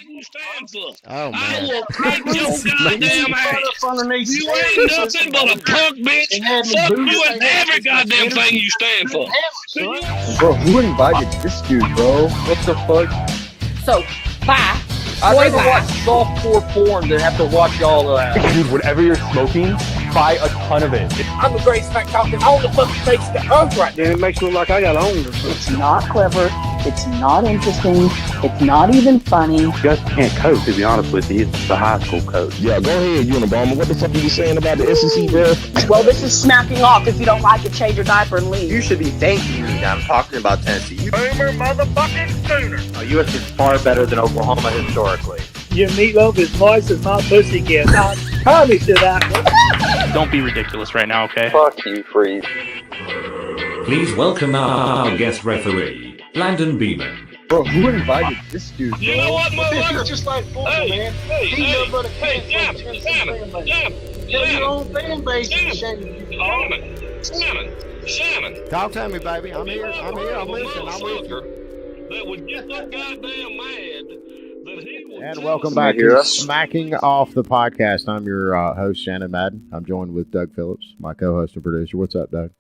you stand for. Oh, man. I will break your goddamn ass. You ain't nothing but a punk bitch. Fuck you and every goddamn thing you stand for. Bro, who invited this dude, bro? What the fuck? So, bye. I'd rather watch softcore porn than have to watch y'all of that. Dude, whatever you're smoking, buy a ton of it. I'm the greatest smack talking on the fucking face of the earth right now. Then it makes me look like I got owned. It's not clever. It's not interesting. It's not even funny. Gus can't coach, to be honest with you. It's the high school coach. Yeah, go ahead, Unabomber. What the fuck are you saying about the SEC, bro? Well, this is smacking off. If you don't like it, change your diaper and leave. You should be thanking me that I'm talking about Tennessee. Boomer motherfucking Sooner. U.S. is far better than Oklahoma historically. Your meatloaf is moist as my pussy can. I promise you that. Don't be ridiculous right now, okay? Fuck you, Freeze. Please welcome our guest referee, Landon Beeman. Bro, who invited this dude, bro? You know what, motherfucker? Just like football, man. Your own fan base is Shannon. Talk to me, baby. I'm here. I'm listening. I'm with you. That would get so goddamn mad that he would. And welcome back to Smacking Off the Podcast. I'm your host, Shannon Madden. I'm joined with Doug Phillips, my co-host and producer. What's up, Doug?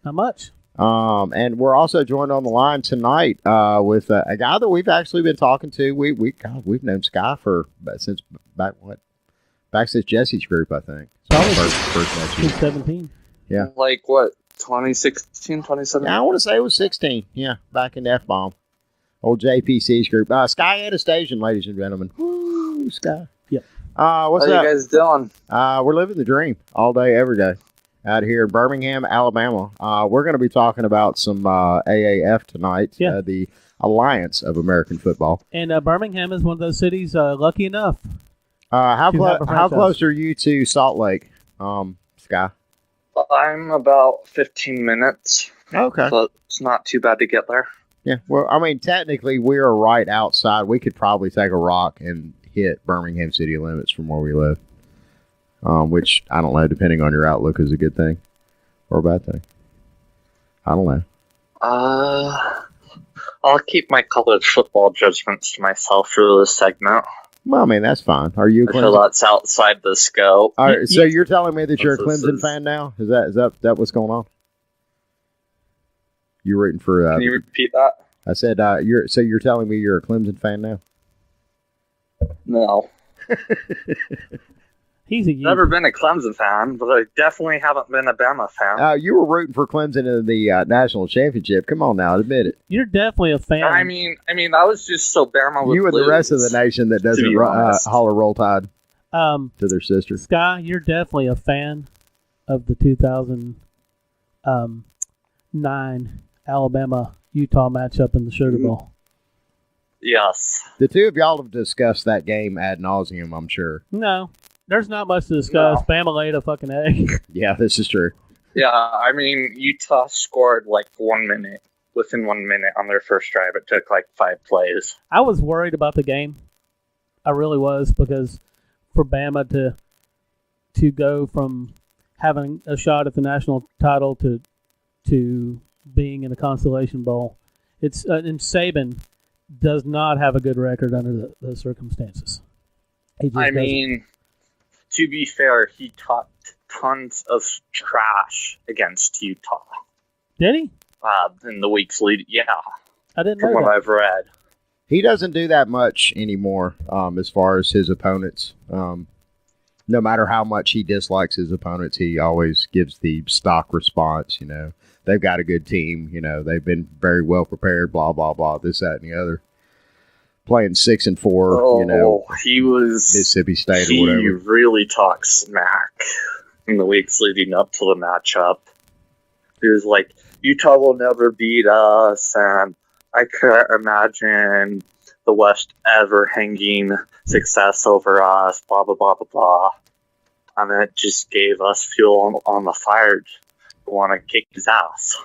Not much. And we're also joined on the line tonight with a guy that we've actually been talking to. We've known Skye since Jesse's group, I think. Probably first 2017. Yeah. Like what? 2016, 2017? Yeah, I want to say it was 16. Yeah, back in the F-bomb. Old JPC's group. Skye Anastasion, ladies and gentlemen. Woo, Skye. Yep. What's up? How you guys doing? We're living the dream all day, every day. Out here in Birmingham, Alabama. We're going to be talking about some AAF tonight, the Alliance of American Football. And Birmingham is one of those cities lucky enough. How close are you to Salt Lake, Skye? I'm about 15 minutes. Okay. So it's not too bad to get there. Yeah, well, I mean, technically, we are right outside. We could probably take a rock and hit Birmingham city limits from where we live. Which, I don't know, depending on your outlook, is a good thing or a bad thing. I don't know. I'll keep my college football judgments to myself for this segment. Well, I mean, that's fine. Are you a Clemson? Until that's outside the scope. All right, so you're telling me that you're a Clemson fan now? Is that what's going on? You're rooting for... Can you repeat that? I said, you're telling me you're a Clemson fan now? No. He's never been a Clemson fan, but I definitely haven't been a Bama fan. You were rooting for Clemson in the national championship. Come on now, admit it. You're definitely a fan. I mean, I was just so Bama would you and lose, the rest of the nation that doesn't holler Roll Tide to their sister. Skye, you're definitely a fan of the 2009 Alabama-Utah matchup in the Sugar Bowl. Yes. The two of y'all have discussed that game ad nauseum, I'm sure. No. There's not much to discuss. No. Bama laid a fucking egg. Yeah, this is true. Yeah, I mean, Utah scored like 1 minute, within 1 minute on their first drive. It took like 5 plays. I was worried about the game. I really was, because for Bama to go from having a shot at the national title to being in a Consolation Bowl, and Saban does not have a good record under the circumstances. To be fair, he talked tons of trash against Utah. Did he? In the weeks leading, yeah. I didn't know from what I've read. He doesn't do that much anymore as far as his opponents. No matter how much he dislikes his opponents, he always gives the stock response, They've got a good team, they've been very well prepared, blah, blah, blah, this, that, and the other. Playing 6-4, he was Mississippi State or whatever. He really talked smack in the weeks leading up to the matchup. He was like, Utah will never beat us, and I can't imagine the West ever hanging success over us, blah, blah, blah, blah, blah. And it just gave us fuel on the fire to want to kick his ass.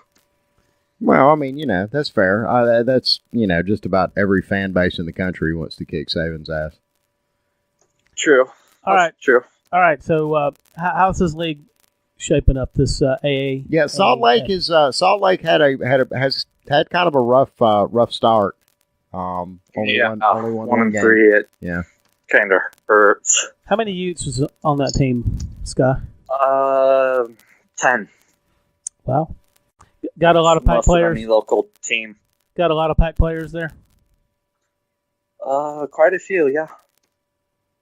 Well, I mean, that's fair. That's, just about every fan base in the country wants to kick Saban's ass. True. All right. True. All right. So, how's this league shaping up? This AA? Yeah, Salt Lake has had kind of a rough start. Only one 1-3. game. It kind of hurts. How many Utes was on that team, Skye? 10. Wow. Got a lot of Pack players. Any local team. Got a lot of Pack players there. Quite a few, yeah.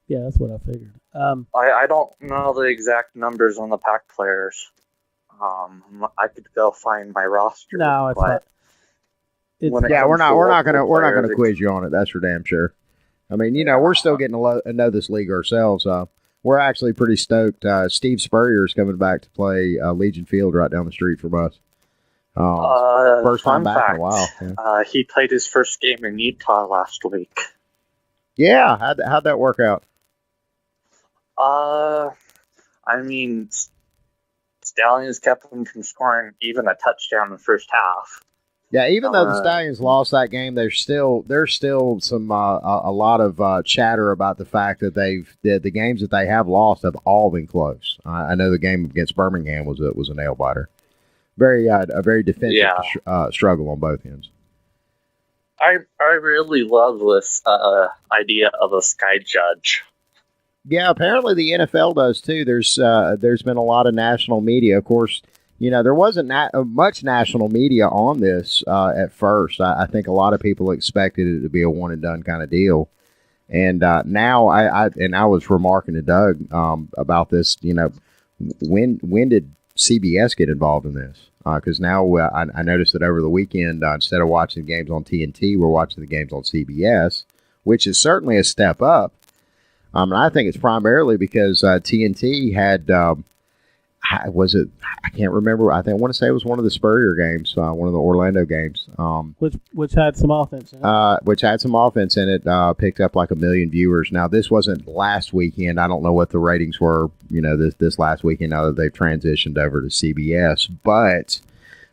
Yeah, that's what I figured. I don't know the exact numbers on the Pack players. I could go find my roster. No, it's not. We're not gonna quiz you on it. That's for damn sure. I mean, we're still getting to know this league ourselves. We're actually pretty stoked. Steve Spurrier is coming back to play Legion Field right down the street from us. First time back in a while. Yeah. He played his first game in Utah last week. Yeah, how'd that work out? I mean, Stallions kept him from scoring even a touchdown in the first half. Yeah, even though the Stallions lost that game, there's still some a lot of chatter about the fact that the games that they have lost have all been close. I know the game against Birmingham was a nail biter. A very defensive struggle on both ends. I really love this idea of a sky judge. Yeah, apparently the NFL does too. There's been a lot of national media, of course. There wasn't much national media on this at first. I think a lot of people expected it to be a one and done kind of deal. And now I was remarking to Doug about this. When did CBS get involved in this? Because now I noticed that over the weekend, instead of watching the games on TNT, we're watching the games on CBS, which is certainly a step up. And I think it's primarily because TNT had. Was it? I can't remember. I want to say it was one of the Spurrier games, one of the Orlando games. Which had some offense in it. Which had some offense in it. Picked up like 1 million viewers. Now, this wasn't last weekend. I don't know what the ratings were, this last weekend now that they've transitioned over to CBS. But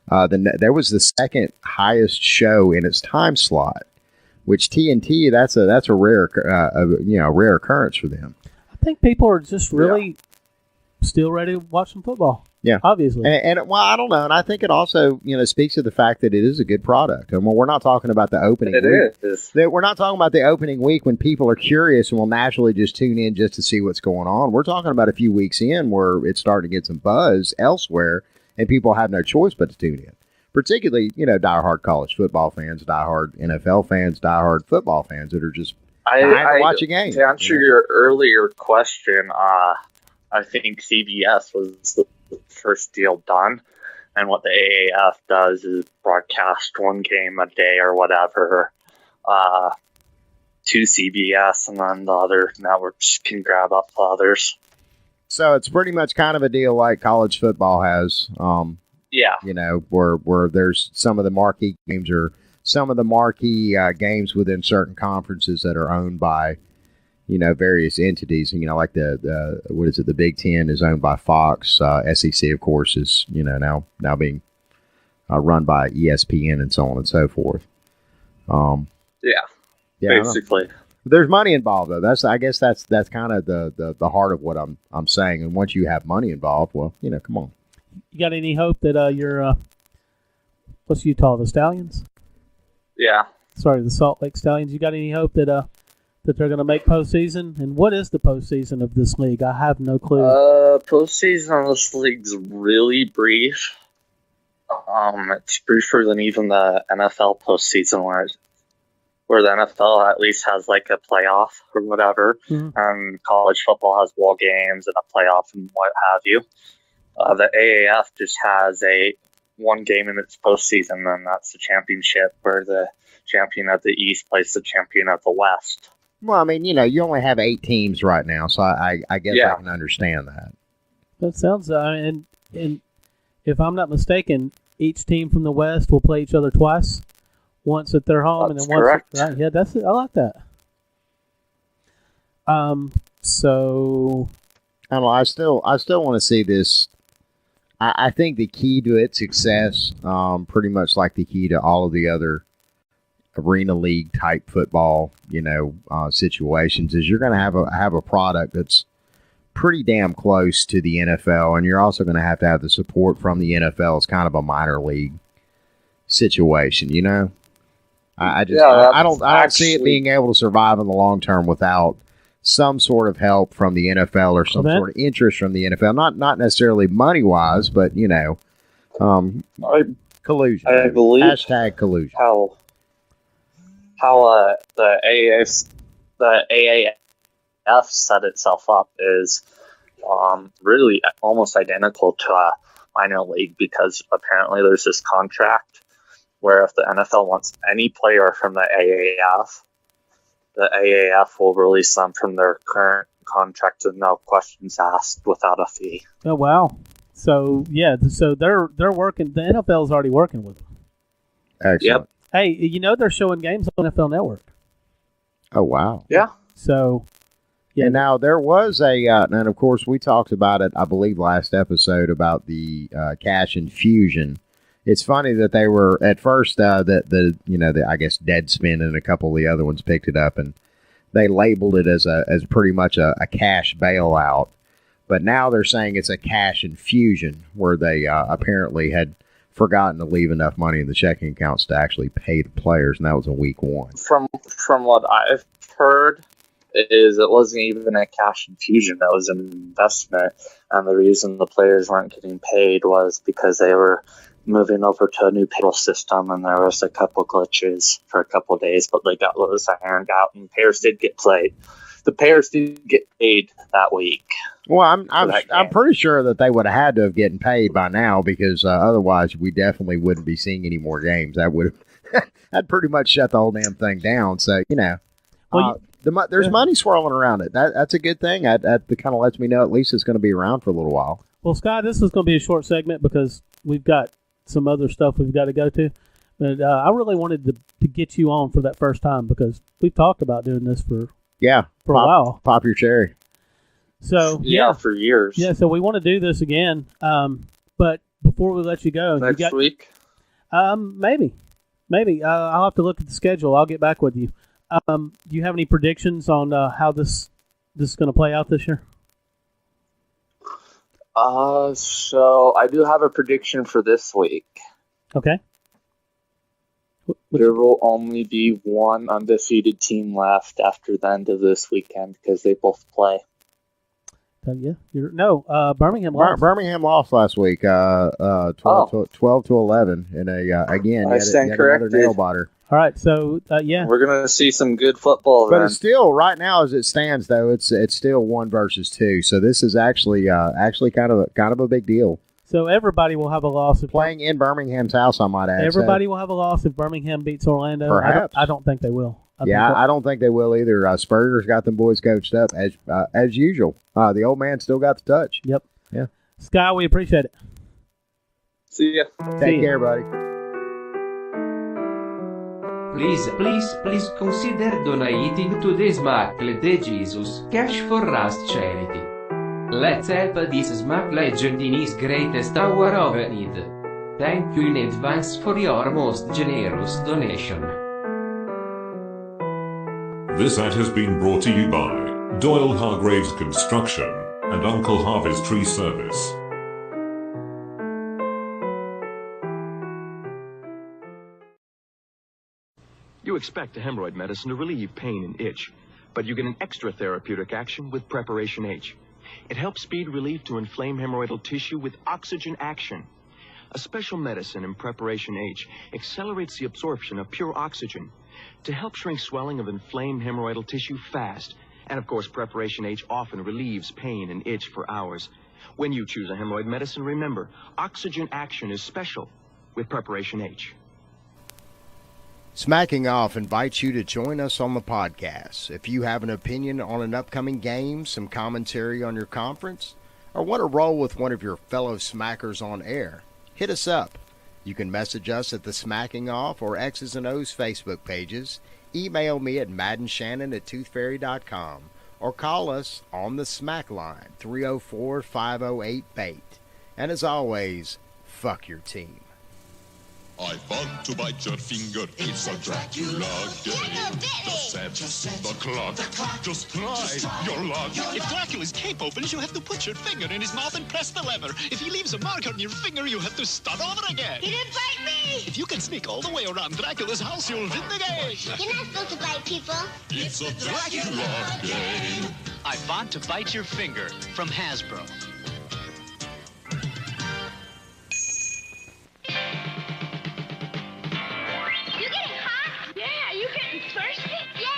there was the second highest show in its time slot, which TNT, that's a rare, rare occurrence for them. I think people are just really still ready to watch some football. Yeah, obviously. And I don't know, and I think it also speaks to the fact that it is a good product. And we're not talking about the opening. We're not talking about the opening week when people are curious and will naturally just tune in just to see what's going on. We're talking about a few weeks in where it's starting to get some buzz elsewhere, and people have no choice but to tune in. Particularly, diehard college football fans, diehard NFL fans, diehard football fans that are just watch a game. To answer your earlier question, I think CBS was the first deal done, and what the AAF does is broadcast one game a day or whatever to CBS, and then the other networks can grab up the others. So it's pretty much kind of a deal like college football has. Where there's some of the marquee games or some of the marquee games within certain conferences that are owned by various entities, like the Big Ten is owned by Fox. SEC, of course, is now being run by ESPN and so on and so forth. Basically, there's money involved though. I guess that's kind of the heart of what I'm saying. And once you have money involved, well, come on. You got any hope that your what's Utah, the Stallions? Yeah. Sorry, the Salt Lake Stallions. You got any hope that they're going to make postseason? And what is the postseason of this league? I have no clue. Postseason of this league's really brief. It's briefer than even the NFL postseason, where the NFL at least has like a playoff or whatever, and college football has bowl games and a playoff and what have you. The AAF just has one game in its postseason, and that's the championship, where the champion of the East plays the champion of the West. Well, I mean, you only have 8 teams right now, so I guess I can understand that. That sounds, and if I'm not mistaken, each team from the West will play each other twice, once at their home and then once. Correct. Right? Yeah, that's it. I like that. So I don't know. I still want to see this. I think the key to its success, pretty much like the key to all of the other arena league type football, situations, is you're going to have a product that's pretty damn close to the NFL, and you're also going to have the support from the NFL as kind of a minor league situation, I don't see it being able to survive in the long term without some sort of help from the NFL or some sort of interest from the NFL. Not necessarily money wise, but collusion. I believe hashtag collusion. How the AAF set itself up is really almost identical to a minor league, because apparently there's this contract where if the NFL wants any player from the AAF will release them from their current contract with no questions asked, without a fee. Oh wow! So yeah, so they're working. The NFL's already working with them. Excellent. Yep. Hey, they're showing games on NFL Network. Oh wow! Yeah. So. Yeah. And now there was and of course we talked about it, I believe, last episode about the cash infusion. It's funny that they were at first I guess Deadspin and a couple of the other ones picked it up and they labeled it as pretty much a cash bailout, but now they're saying it's a cash infusion where they apparently had forgotten to leave enough money in the checking accounts to actually pay the players, and that was in week 1. From what I've heard, it wasn't even a cash infusion. That was an investment, and the reason the players weren't getting paid was because they were moving over to a new payroll system, and there was a couple glitches for a couple of days, but they got those ironed out, and players did get played. The players did get paid that week. Well, I'm pretty sure that they would have had to have gotten paid by now, because otherwise we definitely wouldn't be seeing any more games. That would have that'd pretty much shut the whole damn thing down. So there's money swirling around it. That's a good thing. That kind of lets me know at least it's going to be around for a little while. Well, Skye, this is going to be a short segment because we've got some other stuff we've got to go to. But I really wanted to get you on for that first time because we've talked about doing this for a while. Pop your cherry. So for years. Yeah, so we want to do this again. But before we let you go, next week. Maybe. I'll have to look at the schedule. I'll get back with you. Do you have any predictions on how this is going to play out this year? So I do have a prediction for this week. Okay. There will only be one undefeated team left after the end of this weekend because they both play. Birmingham lost. Birmingham lost last week, 12 to 11, and again, I stand corrected. Another nail biter. All right, so we're gonna see some good football. But it's still right now, as it stands, though, it's still 1 versus 2. So this is actually kind of a big deal. So everybody will have a loss if playing in Birmingham's house. I might add. Everybody will have a loss if Birmingham beats Orlando. Perhaps. I don't think they will. I don't think they will either. Spurrier's got them boys coached up as usual. The old man still got the touch. Yep. Yeah. Skye, we appreciate it. See ya. Take care, buddy. Please consider donating to the Smack the Jesus Cash for Rust charity. Let's help this Smack legend in his greatest hour of need. Thank you in advance for your most generous donation. This ad has been brought to you by Doyle Hargraves Construction and Uncle Harvey's Tree Service. You expect a hemorrhoid medicine to relieve pain and itch, but you get an extra therapeutic action with Preparation H. It helps speed relief to inflamed hemorrhoidal tissue with oxygen action. A special medicine in Preparation H accelerates the absorption of pure oxygen to help shrink swelling of inflamed hemorrhoidal tissue fast. And of course, Preparation H often relieves pain and itch for hours. When you choose a hemorrhoid medicine, remember, oxygen action is special with Preparation H. Smacking Off invites you to join us on the podcast. If you have an opinion on an upcoming game, some commentary on your conference, or want to roll with one of your fellow smackers on air, hit us up. You can message us at the Smacking Off or X's and O's Facebook pages, email me at maddenshannon@toothfairy.com, or call us on the Smack line, 304-508-BAIT. And as always, fuck your team. I want to bite your finger. It's a Dracula game. Just set the clock. Just try your luck. If Dracula's cape opens, you have to put your finger in his mouth and press the lever. If he leaves a mark on your finger, you have to start over again. He didn't bite me! If you can sneak all the way around Dracula's house, you'll win the game. You're not supposed to bite people. It's a Dracula game. I want to bite your finger from Hasbro. You getting hot? Yeah, you getting thirsty? Yeah,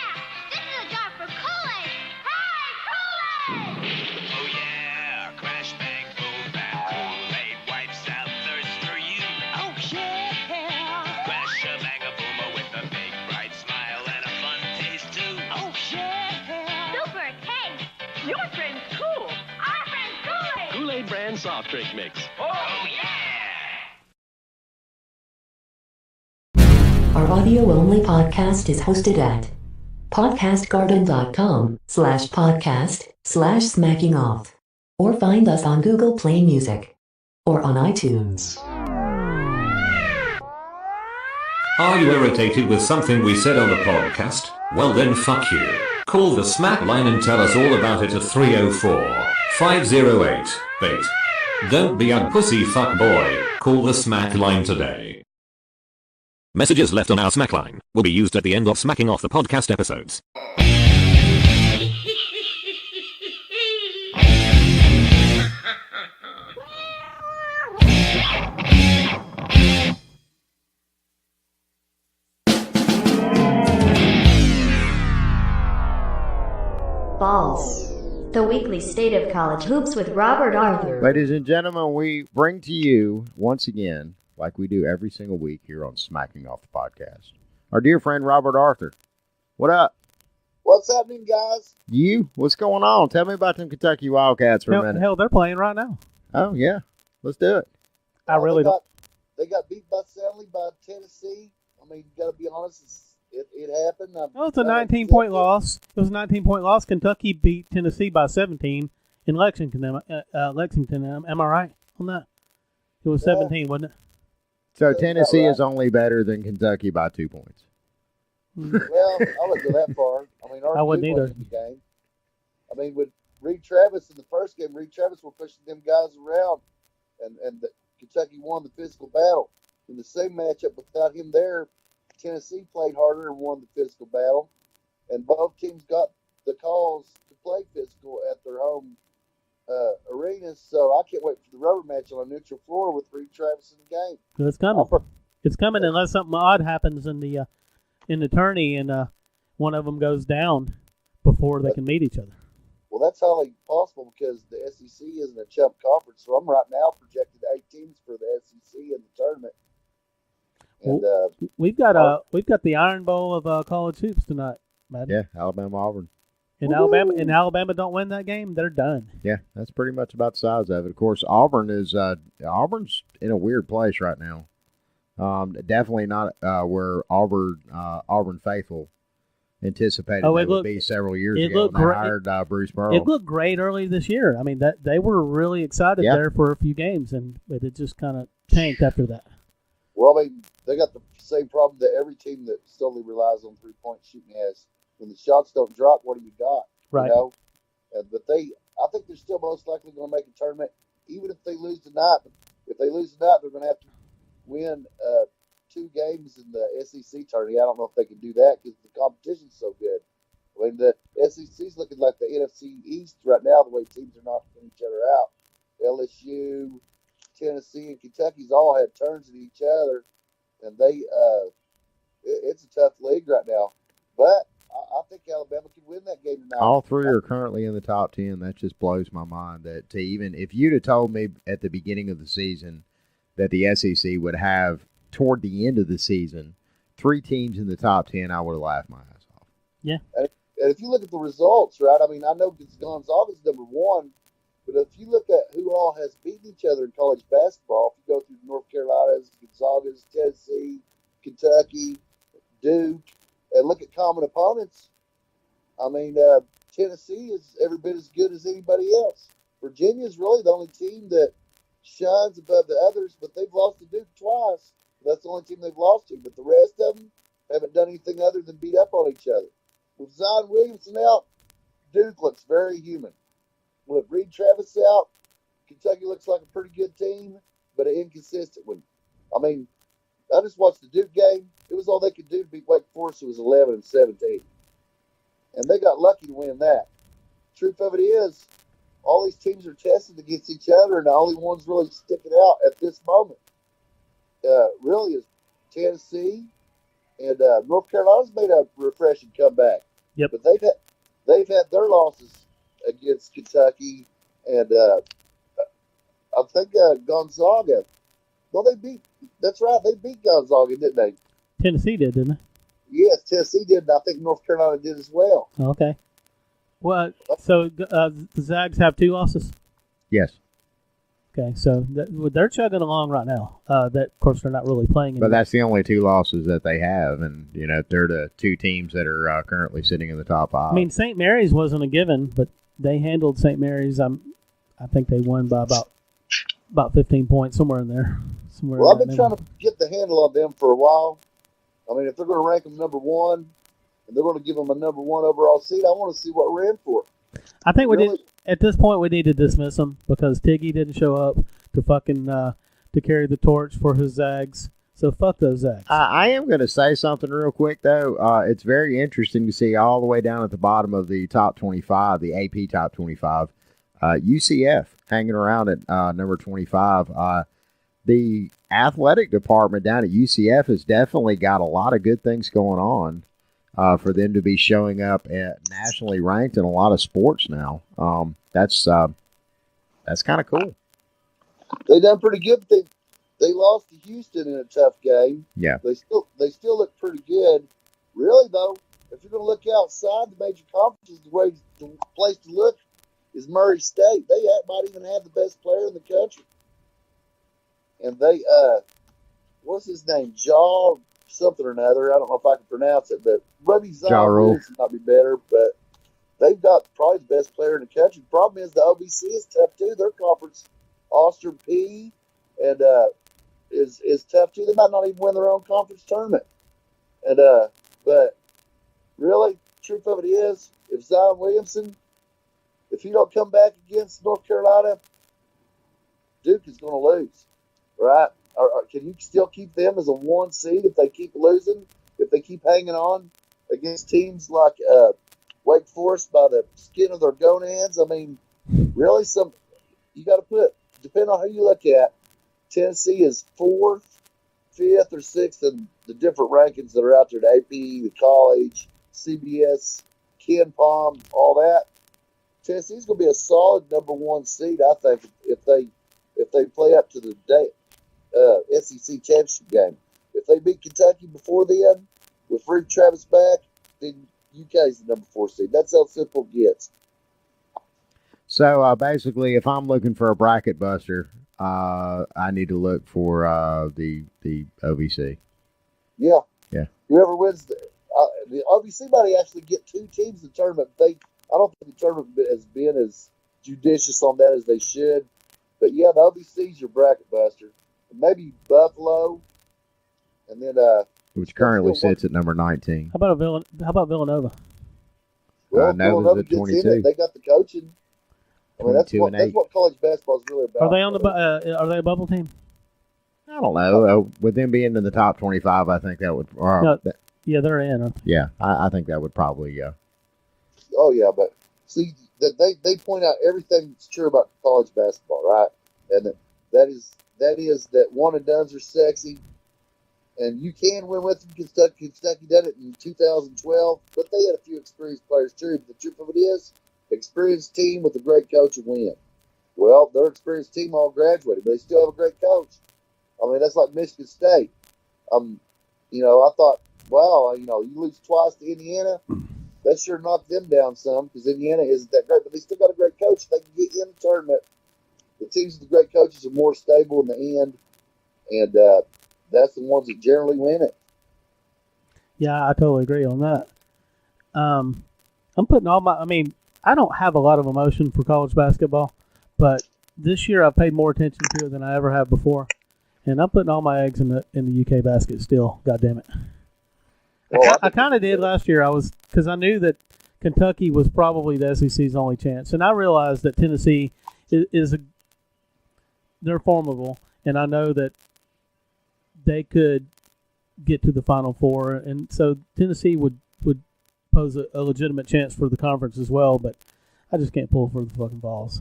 this is a job for Kool-Aid. Hey, Kool-Aid! Oh yeah, crash bang boom bang. Kool-Aid wipes out thirst for you. Oh yeah! Crash a bang a boomer with a big bright smile and a fun taste too. Oh yeah! Super, hey, your friend's cool. Our friend's Kool-Aid. Kool-Aid brand soft drink mix. Oh yeah! Our audio-only podcast is hosted at podcastgarden.com/podcast/smackingoff. Or find us on Google Play Music. Or on iTunes. Are you irritated with something we said on the podcast? Well then fuck you. Call the smack line and tell us all about it at 304-508-BAIT. Don't be a pussy fuck boy. Call the smack line today. Messages left on our smack line will be used at the end of Smacking Off the podcast episodes. Balls. The weekly State of College Hoops with Robert Arthur. Ladies and gentlemen, we bring to you, once again, like we do every single week here on Smacking Off the Podcast, our dear friend Robert Arthur. What up? What's happening, guys? What's going on? Tell me about them Kentucky Wildcats for a minute. Hell, they're playing right now. Oh, yeah. Let's do it. I really don't. They got beat by Sally by Tennessee. I mean, you got to be honest, it happened. Well, it's a 19-point loss. It was a 19-point loss. Kentucky beat Tennessee by 17 in Lexington. Am I right on that? It was 17, wasn't it? So Tennessee is only better than Kentucky by 2 points. Well, I wouldn't go that far. I mean, I wouldn't either. The game. I mean, with Reed Travis in the first game, Reed Travis were pushing them guys around, and Kentucky won the physical battle. In the same matchup, without him there, Tennessee played harder and won the physical battle, and both teams got the calls to play physical at their home arenas. So I can't wait for the rubber match on a neutral floor with Reed Travis in the game. It's coming. It's coming unless something odd happens in the tourney and one of them goes down before they can meet each other. Well, that's highly possible because the SEC isn't a chump conference. So I'm right now projected 8 teams for the SEC in the tournament. And we've got the Iron Bowl of college hoops tonight, man. Yeah, Alabama-Auburn. And Alabama don't win that game, they're done. Yeah, that's pretty much about the size of it. Of course, Auburn's in a weird place right now. Definitely not where Auburn faithful anticipated they would be several years ago when they hired Bruce Pearl. It looked great early this year. I mean, that they were really excited there for a few games, and it just kind of tanked after that. Well, I mean, they got the same problem that every team that solely relies on three-point shooting has. When the shots don't drop, what do you got? Right. You know? But I think they're still most likely going to make a tournament, even if they lose tonight. If they lose tonight, they're going to have to win 2 games in the SEC tourney. I don't know if they can do that because the competition's so good. I mean, the SEC's looking like the NFC East right now, the way teams are knocking each other out. LSU, Tennessee, and Kentucky's all had turns at each other, and it's a tough league right now. But I think Alabama could win that game tonight. All 3 are currently in the top 10. That just blows my mind. That if you'd have told me at the beginning of the season that the SEC would have, toward the end of the season, 3 teams in the top 10, I would have laughed my ass off. Yeah. And if you look at the results, right, I mean, I know Gonzaga's number 1, but if you look at who all has beaten each other in college basketball, if you go through North Carolina's, Gonzaga's, Tennessee, Kentucky, Duke, and look at common opponents, I mean, Tennessee is every bit as good as anybody else. Virginia's really the only team that shines above the others, but they've lost to Duke twice. That's the only team they've lost to. But the rest of them haven't done anything other than beat up on each other. With Zion Williamson out, Duke looks very human. With Reed Travis out, Kentucky looks like a pretty good team, but an inconsistent one. I mean, I just watched the Duke game. It was all they could do to beat Wake Forest, who was 11-17. And they got lucky to win that. Truth of it is, all these teams are tested against each other, and the only ones really sticking out at this moment really is Tennessee, and North Carolina's made a refreshing comeback. Yep. But they've had their losses against Kentucky, and I think Gonzaga. Well, that's right, they beat Gonzaga, didn't they? Tennessee did, didn't they? Yes, Tennessee did, and I think North Carolina did as well. Okay. Well, so the Zags have 2 losses? Yes. Okay, so they're chugging along right now. That, of course, they're not really playing anymore. But that's the only 2 losses that they have, and they're the 2 teams that are currently sitting in the top 5. I mean, St. Mary's wasn't a given, but they handled St. Mary's. I think they won by about 15 points, somewhere in there. Well, I've been trying to get the handle on them for a while. I mean, if they're going to rank them number 1, and they're going to give them a number 1 overall seed, I want to see what we're in for. I think at this point we need to dismiss them because Tiggy didn't show up to fucking to carry the torch for his Zags. So fuck those Zags. I am going to say something real quick though. It's very interesting to see all the way down at the bottom of the top 25, the AP top 25, UCF hanging around at number 25. The athletic department down at UCF has definitely got a lot of good things going on. For them to be showing up at nationally ranked in a lot of sports now. That's kind of cool. They done pretty good. They lost to Houston in a tough game. Yeah. They still look pretty good. Really though, if you're going to look outside the major conferences, the place to look is Murray State. They might even have the best player in the country. And they what's his name? Jaw something or another. I don't know if I can pronounce it, but Robbie Zion might be better, but they've got probably the best player in the country. The problem is the OBC is tough too. Their conference, Austin P, and is tough too. They might not even win their own conference tournament. And but really, truth of it is, if Zion Williamson, if he don't come back against North Carolina, Duke is going to lose, right? Or can you still keep them as a 1 seed if they keep losing? If they keep hanging on against teams like Wake Forest by the skin of their gonads? I mean, really, you got to put, depending on who you look at, Tennessee is 4th, 5th, or 6th in the different rankings that are out there, the AP, the college, CBS, Ken Palm, all that. Tennessee's going to be a solid number 1 seed, I think, if they play up to the SEC championship game. If they beat Kentucky before then, with Reed Travis back, then UK is the number 4 seed. That's how simple it gets. So basically, if I'm looking for a bracket buster, I need to look for the OVC. Yeah. Yeah. Whoever wins the OVC might actually get 2 teams in the tournament. I don't think the tournament has been as judicious on that as they should. But yeah, the OVC is your bracket buster. Maybe Buffalo, and then which currently sits at number 19. How about Villanova? Well, Nova's at 22. They got the coaching. I mean, that's what college basketball is really about. Are they on are they a bubble team? I don't know. With them being in the top 25, I think that would. Yeah, they're in. Yeah, I think that would probably. Oh yeah, but see that they point out everything that's true about college basketball, right? And that is that one and dones are sexy, and you can win with them. Kentucky did it in 2012, but they had a few experienced players too. But the truth of it is, experienced team with a great coach will win. Well, their experienced team all graduated, but they still have a great coach. I mean, that's like Michigan State. I thought, wow, you lose twice to Indiana. That sure knocked them down some because Indiana isn't that great, but they still got a great coach. They can get in the tournament. The teams with the great coaches are more stable in the end, and that's the ones that generally win it. Yeah, I totally agree on that. I'm putting I don't have a lot of emotion for college basketball, but this year I've paid more attention to it than I ever have before. And I'm putting all my eggs in the UK basket still. God damn it. Well, I kind of did last year. Because I knew that Kentucky was probably the SEC's only chance, and I realized that Tennessee they're formidable, and I know that they could get to the Final Four, and so Tennessee would pose a legitimate chance for the conference as well. But I just can't pull for the fucking balls.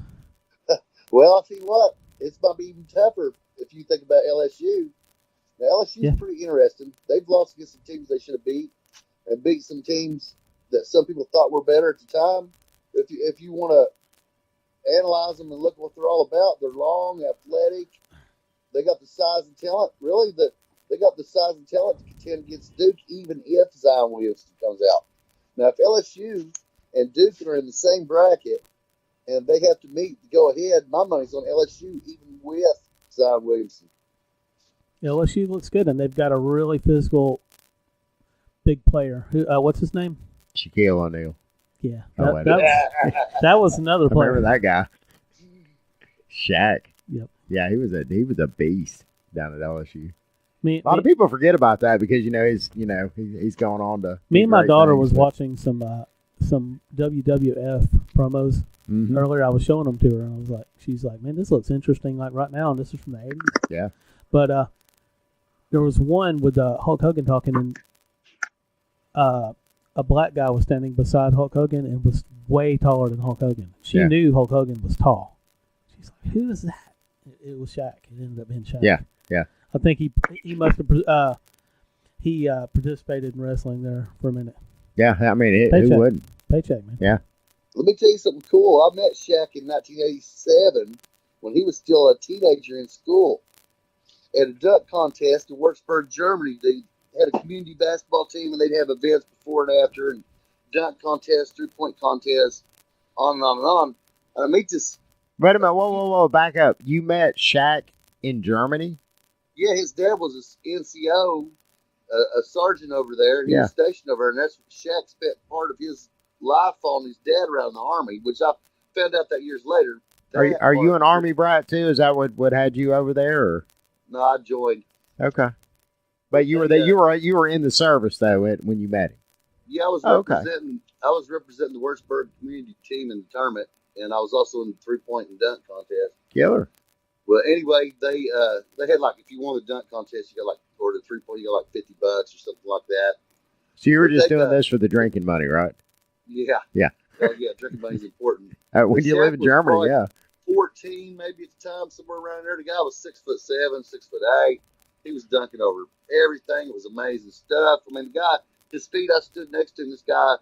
Well, I'll tell you what, it's about to be even tougher if you think about LSU. Now, LSU is pretty interesting. They've lost against some teams they should have beat, and beat some teams that some people thought were better at the time. If you want to analyze them and look at what they're all about, they're long, athletic. They got the size and talent. Really, they got the size and talent to contend against Duke, even if Zion Williamson comes out. Now, if LSU and Duke are in the same bracket and they have to meet to go ahead, my money's on LSU, even with Zion Williamson. LSU looks good, and they've got a really physical big player. What's his name? Shaquille O'Neal. Yeah. That was another player. I remember that guy. Shaq. Yep. Yeah, he was a beast down at LSU. A lot of people forget about that because he's going on to. Me and my daughter was watching some WWF promos earlier. I was showing them to her, and she's like, "Man, this looks interesting." Like right now, and this is from the 80s. Yeah. But there was one with Hulk Hogan talking, and a black guy was standing beside Hulk Hogan and was way taller than Hulk Hogan. She knew Hulk Hogan was tall. She's like, "Who is that?" It was Shaq. It ended up being Shaq. Yeah. I think he must have participated in wrestling there for a minute. Yeah, I mean, who wouldn't? Paycheck, man. Yeah. Let me tell you something cool. I met Shaq in 1987 when he was still a teenager in school at a dunk contest in Würzburg, Germany. They had a community basketball team, and they'd have events before and after, and dunk contests, three-point contests, on and on and on. And I meet this. Wait a minute. Whoa. Back up. You met Shaq in Germany? Yeah, his dad was an NCO, a sergeant over there. He was stationed over there, and that's what Shaq spent part of his life following his dad around the Army, which I found out that years later. Are you an Army brat too? Is that what had you over there? Or? No, I joined. Okay, but you were there. You were in the service though when you met him. Yeah, I was representing. I was representing the Würzburg community team in the tournament, and I was also in the 3-point and dunk contest. Killer. Well, anyway, they had if you won the dunk contest, you got or the 3-point, you got $50 or something like that. So you were just doing this for the drinking money, right? Yeah. Yeah. Oh, yeah, drinking money's important. When you live in Germany, 14 maybe at the time, somewhere around there. The guy was 6'7", 6'8". He was dunking over everything. It was amazing stuff. I mean, the guy, his feet, I stood next to him. This guy,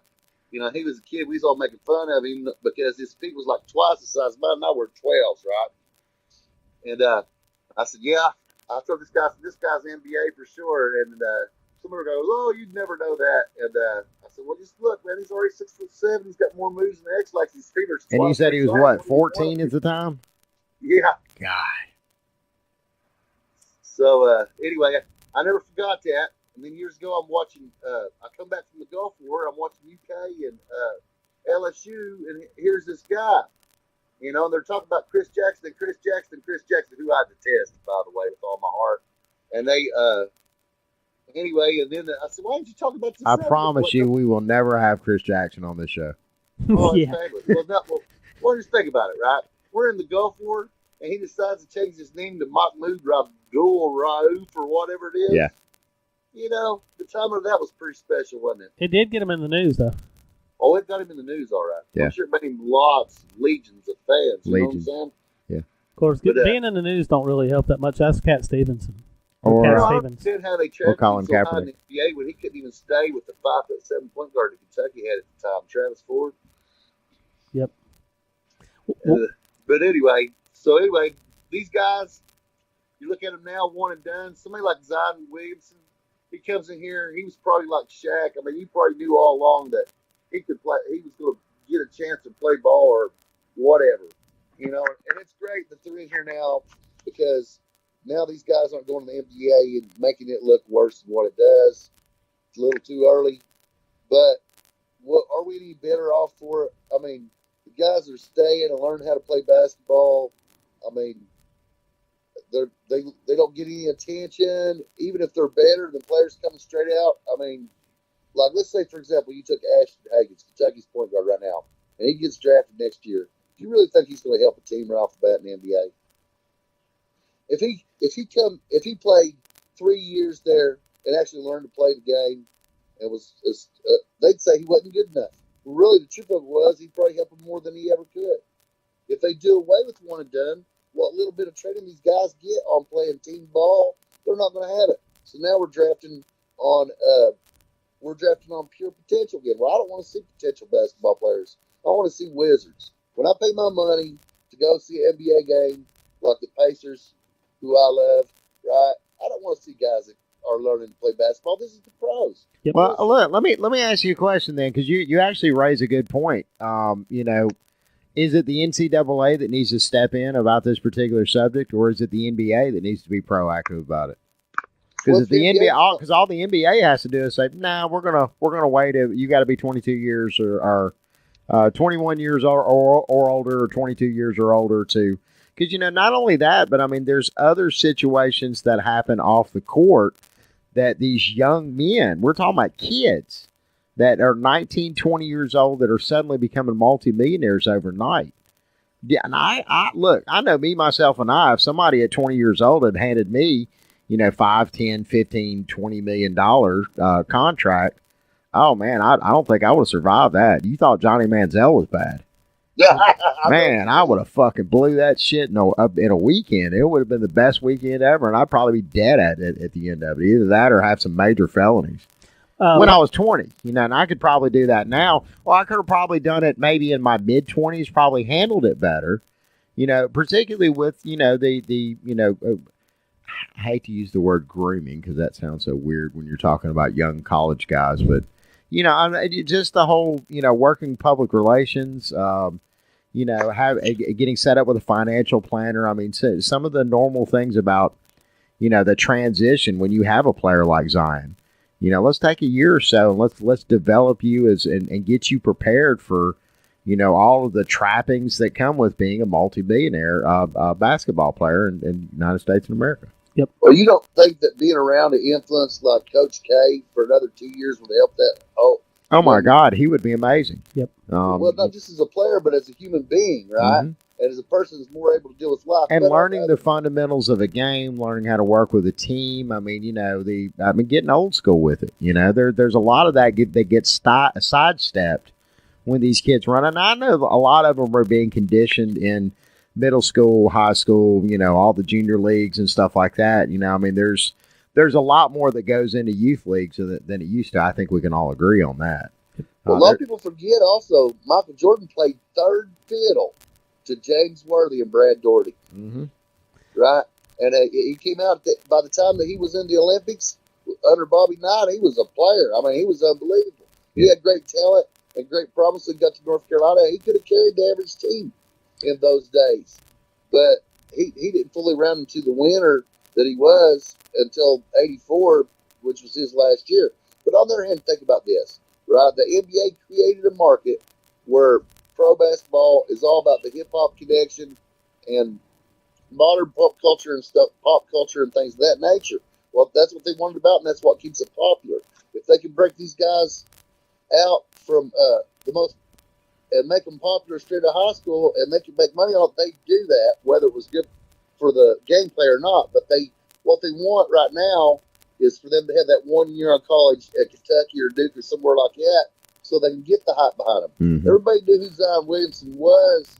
he was a kid. We was all making fun of him because his feet was like twice the size of mine, and I wear 12s, right? And I said, yeah, I thought this guy's NBA for sure. And somebody goes, oh, you'd never know that. And I said, well, just look, man, he's already 6'7". He's got more moves than the X-Lax. His feet are And you said he was what, 14 at the time? Yeah. God. So anyway, I never forgot that. And then years ago, I'm watching. I come back from the Gulf War. I'm watching UK and LSU, and here's this guy. And they're talking about Chris Jackson, who I detest, by the way, with all my heart. And they, anyway, and then I said, why didn't you talk about this? I promise you, we will never have Chris Jackson on this show. Oh, yeah. Well, just think about it, right? We're in the Gulf War, and he decides to change his name to Mahmoud Abdul Rauf or whatever it is. Yeah. The timing of that was pretty special, wasn't it? It did get him in the news, though. Oh, it got him in the news, all right. Yeah. I'm sure it made him legions of fans. You know what I'm saying? Yeah. Of course, being in the news don't really help that much. That's Cat Stevenson. Or Cat Stevens. I understand how they tried Colin so high in Kaepernick. the NBA when he couldn't even stay with the 5'7" point guard that Kentucky had at the time, Travis Ford. Yep. But anyway, these guys, you look at them now, one and done. Somebody like Zion Williamson, he comes in here, he was probably like Shaq. I mean, you probably knew all along that he could play. He was going to get a chance to play ball or whatever, And it's great that they're in here now because now these guys aren't going to the NBA and making it look worse than what it does. It's a little too early, but are we any better off for it? I mean, the guys are staying and learning how to play basketball. I mean, they don't get any attention, even if they're better than players coming straight out. I mean, like let's say for example, you took Ashton Hagens, Kentucky's point guard right now, and he gets drafted next year. Do you really think he's going to help a team right off the bat in the NBA? If he played 3 years there and actually learned to play the game, and they'd say he wasn't good enough. Well, really, the truth of it was he'd probably help them more than he ever could. If they do away with one and done, what little bit of training these guys get on playing team ball, they're not going to have it. So now we're drafting on pure potential again. Well, I don't want to see potential basketball players. I want to see wizards. When I pay my money to go see an NBA game like the Pacers, who I love, right? I don't want to see guys that are learning to play basketball. This is the pros. Yep. Well, look, let me ask you a question then, because you actually raise a good point. Is it the NCAA that needs to step in about this particular subject, or is it the NBA that needs to be proactive about it? Because the NBA, because all the NBA has to do is say, "Nah, we're gonna wait. You got to be 22 years or 21 years or older, or 22 years or older to." Because not only that, but I mean, there's other situations that happen off the court that these young men, we're talking about kids that are 19, 20 years old that are suddenly becoming multimillionaires overnight. Yeah, and I look, I know me, myself, and I, if somebody at 20 years old had handed me, $5, 10, 15, $20 million contract, oh man, I don't think I would have survived that. You thought Johnny Manziel was bad. Man, I would have fucking blew that shit in a weekend. It would have been the best weekend ever, and I'd probably be dead at it at the end of it. Either that or have some major felonies. When I was 20, and I could probably do that now. Well, I could have probably done it maybe in my mid-20s, probably handled it better, particularly with, I hate to use the word grooming because that sounds so weird when you're talking about young college guys, but, just the whole, working public relations, getting set up with a financial planner. I mean, so some of the normal things about, the transition when you have a player like Zion. Let's take a year or so and let's develop you and get you prepared for, all of the trappings that come with being a multi-billionaire basketball player in the United States of America. Yep. Well, you don't think that being around an influence like Coach K for another 2 years would help that? Oh my God, he would be amazing. Yep. Well, not just as a player, but as a human being, right? Mm-hmm. And as a person that's more able to deal with life. And learning the fundamentals of a game, learning how to work with a team. I mean, getting old school with it. There's a lot of that gets sidestepped when these kids run. And I know a lot of them are being conditioned in middle school, high school, all the junior leagues and stuff like that. There's a lot more that goes into youth leagues than it used to. I think we can all agree on that. Well, a lot of people forget also, Michael Jordan played third fiddle to James Worthy and Brad Daugherty. Mm-hmm. Right? And he came out, by the time that he was in the Olympics under Bobby Knight, he was a player. I mean, he was unbelievable. He had great talent and great promise and got to North Carolina. He could have carried the average team in those days. But he didn't fully round into the winner that he was until 84, which was his last year. But on the other hand, think about this, right? The NBA created a market where pro basketball is all about the hip-hop connection and modern pop culture and things of that nature. Well, that's what they wanted about, and that's what keeps it popular. If they can break these guys out from and make them popular straight out of high school, and they can make money on it, they do that, whether it was good for the gameplay or not. But what they want right now is for them to have that 1 year on college at Kentucky or Duke or somewhere like that, so they can get the hype behind them. Mm-hmm. Everybody knew who Zion Williamson was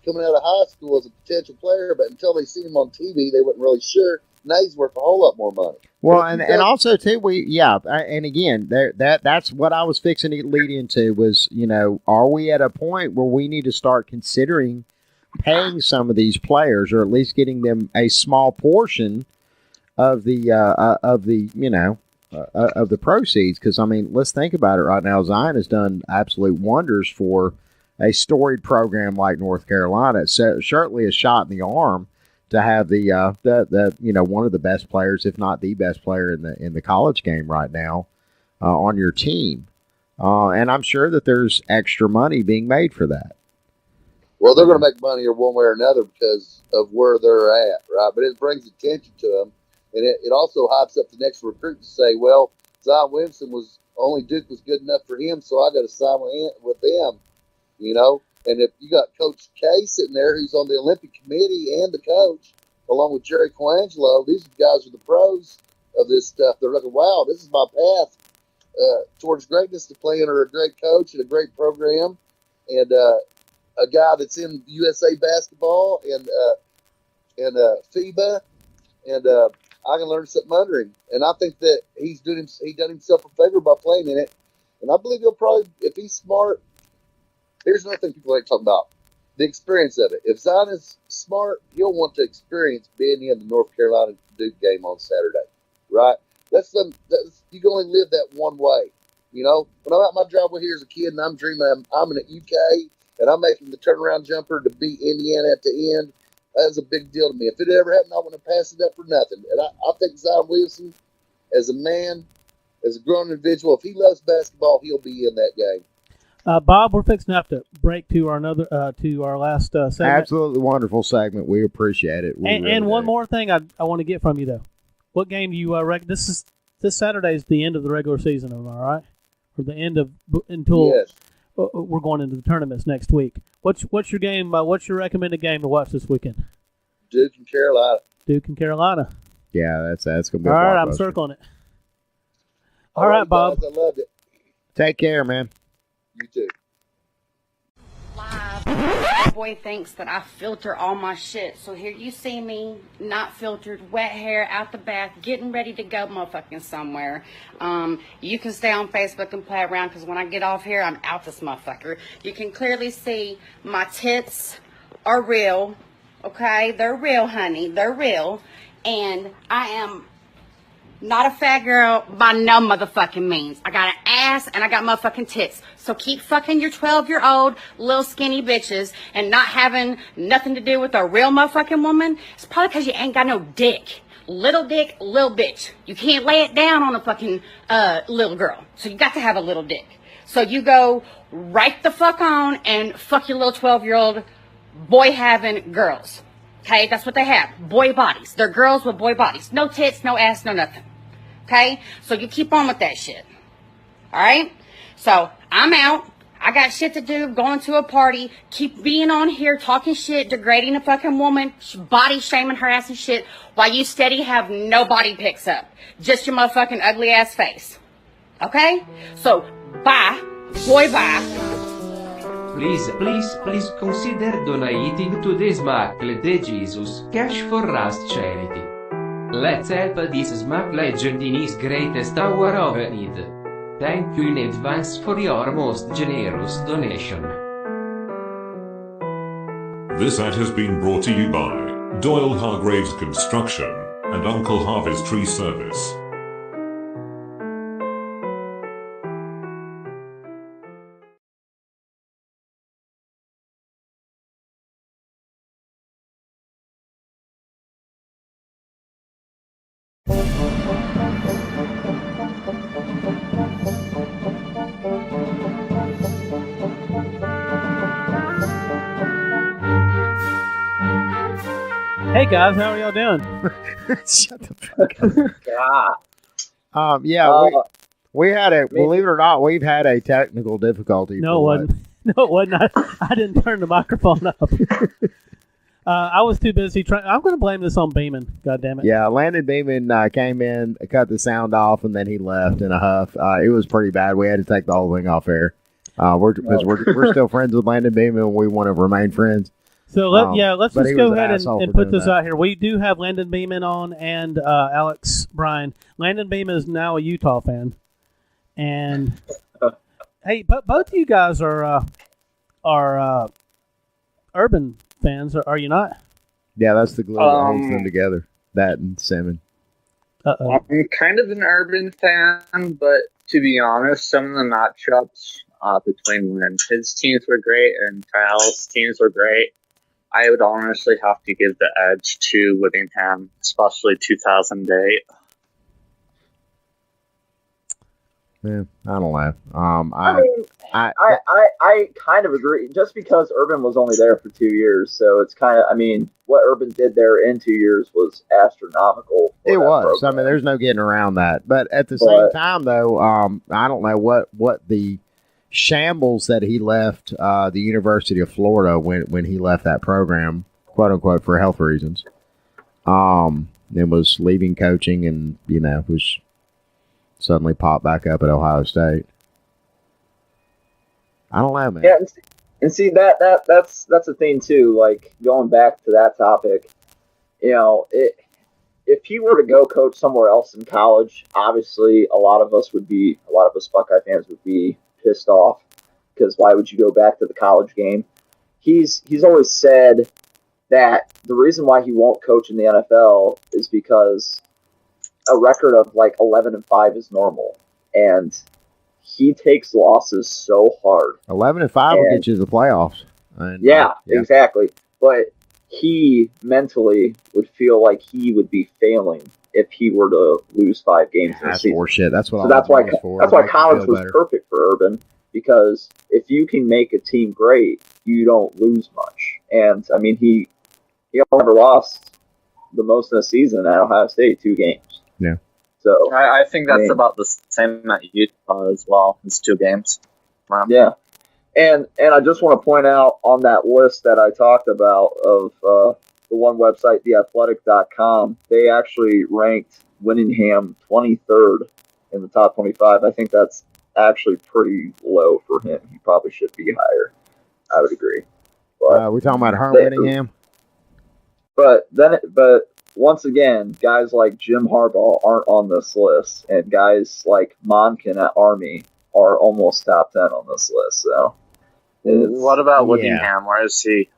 coming out of high school as a potential player, but until they seen him on TV, they weren't really sure. Now he's worth a whole lot more money. Well, and also too, and again, that's what I was fixing to lead into was, are we at a point where we need to start considering paying some of these players, or at least getting them a small portion of the proceeds? Because I mean, let's think about it right now. Zion has done absolute wonders for a storied program like North Carolina. It's certainly a shot in the arm to have the one of the best players, if not the best player in the college game right now on your team, and I'm sure that there's extra money being made for that. Well, they're going to make money or one way or another because of where they're at, right? But it brings attention to them, and it also hypes up the next recruit to say, well, Zion Williamson was only Duke was good enough for him, so I got to sign with them, you know. And if you got Coach K sitting there, who's on the Olympic committee and the coach, along with Jerry Colangelo, these guys are the pros of this stuff. They're looking, wow, this is my path towards greatness, to play under a great coach and a great program, and a guy that's in USA basketball and FIBA, and I can learn something under him. And I think that he done himself a favor by playing in it. And I believe he'll probably, if he's smart, here's another thing people ain't talking about, the experience of it. If Zion is smart, he'll want to experience being in the North Carolina Duke game on Saturday, right? You can only live that one way. You know, when I'm out my driveway here as a kid and I'm dreaming I'm in the UK and I'm making the turnaround jumper to beat Indiana at the end, that's a big deal to me. If it ever happened, I wouldn't pass it up for nothing. And I think Zion Williamson, as a man, as a grown individual, if he loves basketball, he'll be in that game. Bob, we're fixing to have to break to our last segment. Absolutely wonderful segment. We appreciate it. And one more thing I want to get from you, though. What game do you reckon? This Saturday is the end of the regular season, am I right? Or the end of until yes. We're going into the tournaments next week. What's your game? What's your recommended game to watch this weekend? Duke and Carolina. Duke and Carolina. Yeah, that's gonna be all right. I'm circling it. All right, Bob. Guys, I loved it. Take care, man. You too. My boy thinks that I filter all my shit. So here you see me, not filtered, wet hair, out the bath, getting ready to go motherfucking somewhere. You can stay on Facebook and play around, because when I get off here, I'm out this motherfucker. You can clearly see my tits are real, okay? They're real, honey. They're real. And I am not a fat girl by no motherfucking means. I got an ass and I got motherfucking tits. So keep fucking your 12-year-old little skinny bitches and not having nothing to do with a real motherfucking woman. It's probably because you ain't got no dick. Little dick, little bitch. You can't lay it down on a fucking little girl. So you got to have a little dick. So you go right the fuck on and fuck your little 12-year-old boy-having girls. Okay, that's what they have. Boy bodies. They're girls with boy bodies. No tits, no ass, no nothing. Okay? So you keep on with that shit. Alright? So, I'm out. I got shit to do. Going to a party. Keep being on here, talking shit, degrading a fucking woman, body shaming her ass and shit, while you steady have no body pics up. Just your motherfucking ugly ass face. Okay? So, bye. Boy, bye. Please consider donating to the Smack the Jesus Cash for Rust charity. Let's help this Smack legend in his greatest hour of need. Thank you in advance for your most generous donation. This ad has been brought to you by Doyle Hargraves Construction and Uncle Harvey's Tree Service. Hey guys, how are y'all doing? Shut the fuck up. We had a, believe it or not, we've had a technical difficulty. No, it wasn't. No, it wasn't. I didn't turn the microphone up. I was too busy trying. I'm going to blame this on Beeman. God damn it. Yeah, Landon Beeman came in, cut the sound off, and then he left in a huff. It was pretty bad. We had to take the whole thing off air. We're still friends with Landon Beeman, and we want to remain friends. So let's just go ahead and put this out here. We do have Landon Beeman on and Alex Bryan. Landon Beeman is now a Utah fan, and hey, but both of you guys are Urban fans, are you not? Yeah, that's the glue that holds them together. That and Simmons. I'm kind of an Urban fan, but to be honest, some of the matchups between when his teams were great and Kyle's teams were great, I would honestly have to give the edge to Whittingham, especially 2008. Yeah, I don't know. I kind of agree. Just because Urban was only there for 2 years, so it's kind of. I mean, what Urban did there in 2 years was astronomical. It was. program. I mean, there's no getting around that. But at the same time, though, I don't know what the shambles that he left the University of Florida when he left that program, quote unquote, for health reasons. It was leaving coaching and was suddenly popped back up at Ohio State. I don't know, man. Yeah, and see that's the thing too. Like going back to that topic, if he were to go coach somewhere else in college, obviously a lot of us Buckeye fans would be pissed off because why would you go back to the college game? He's always said that the reason why he won't coach in the NFL is because a record of like 11-5 is normal, and he takes losses so hard. 11-5 will get you to the playoffs. And, yeah, exactly. But he mentally would feel like he would be failing if he were to lose 5 games in a season. Horseshit. That's what. So that's why college was perfect for Urban, because if you can make a team great, you don't lose much. And I mean, he only ever lost the most in a season at Ohio State, 2 games. Yeah. So I think that's about the same at Utah as well. It's 2 games. Wow. Yeah. And I just want to point out on that list that I talked about of the one website, theathletic.com, they actually ranked Winningham 23rd in the top 25. I think that's actually pretty low for him. He probably should be higher. I would agree. But we're talking about Herm Winningham. But once again, guys like Jim Harbaugh aren't on this list, and guys like Monken at Army are almost top 10 on this list. So, what about Whittingham? Where is he?